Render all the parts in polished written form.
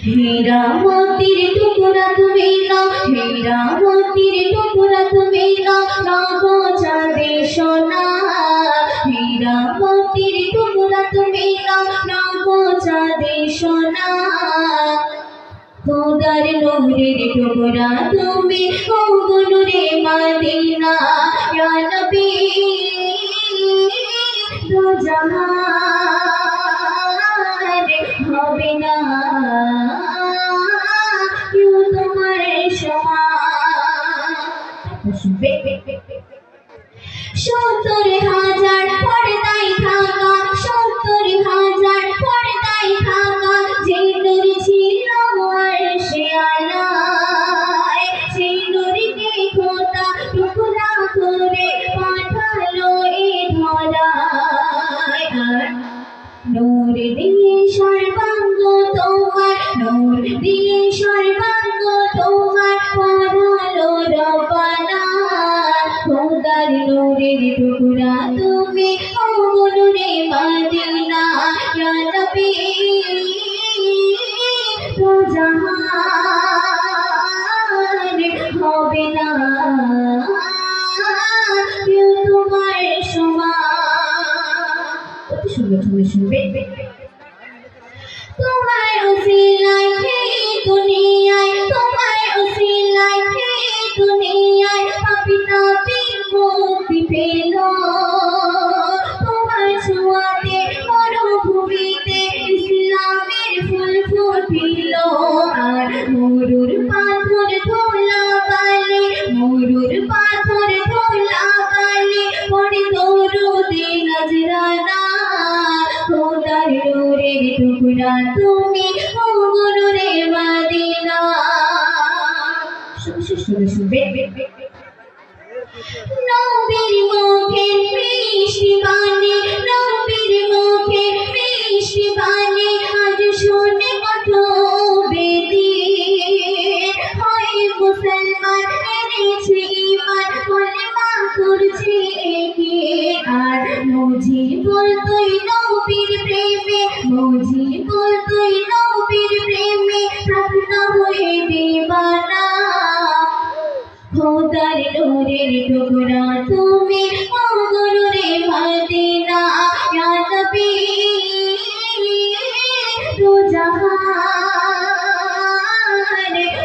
हीरा मोतीर टुकड़ा तुम्हें ना, हीरा मोतीर टुकड़ा तुम्हें ना, रागो चाँदे सोना। हीरा मोतीर टुकड़ा तुम्हें ना, रागो चाँदे सोना। खुदार नूरेर टुकड़ा तुमी, ओ नूरे मदीना। या नबी दो जहान होबे ना क्यों तुम्हार समान। ৭০,০০০ পর্দায় থাকা, ৭০,০০০ পর্দায় থাকা যে নূর ছিল আরশে আলায়, সেই নূরকে খোদা টুকরা করে পাঠালো এ ধরায়। আর নূর দিয়ে সর্বাঙ্গ তোমার, নূর দিয়ে সর্বাঙ্গ তোমার পড়ালো রব্বানা। खुदार नूरेर टुकड़ा तुमी, ओ नूरे मदीना। या नबी दो जहान होबे ना क्यों तुम्हार समान। অতি সুন্দর তুমি শুনবে। তোমার উসিলায় এই দুনিয়ায়, তোমার উসিলায় এই দুনিয়ায় পাপী তাপী মুক্তি পেল। তোমার ছোঁয়াতে মরুভূমিতে ইসলামের ফুল ফুটিল। আর মরুর পাথর ধুলা বালি, মরুর পাথর ধুলা বালি পড়ে দরুদে নজরানা। खुदार नूरेर टुकड़ा तुमी, ओ नूरे मदीना। শুনবে। নবীর মুখে মিষ্টি বাণী, নবীর মুখে মিষ্টি বাণী আজ শুনে কত বেদিন হয় মুসলমান এনেছে ঈমান, কলেমা করছে এগিয়ে। আর মুজি বলতোই নবীর প্রেমে, মুজি বলতোই নবীর প্রেমে প্রাপ্ত হয়ে দিবানা। खुदार नूरेर टुकड़ा तुमी, ओ नूरे मदीना। या नबी दो जहान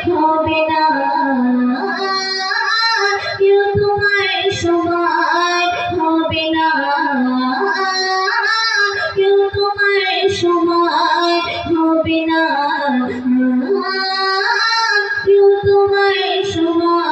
होबे ना क्यों तुम्हार समान। होबे ना क्यों तुम्हार समान। होबे ना क्यों तुम्हार समान।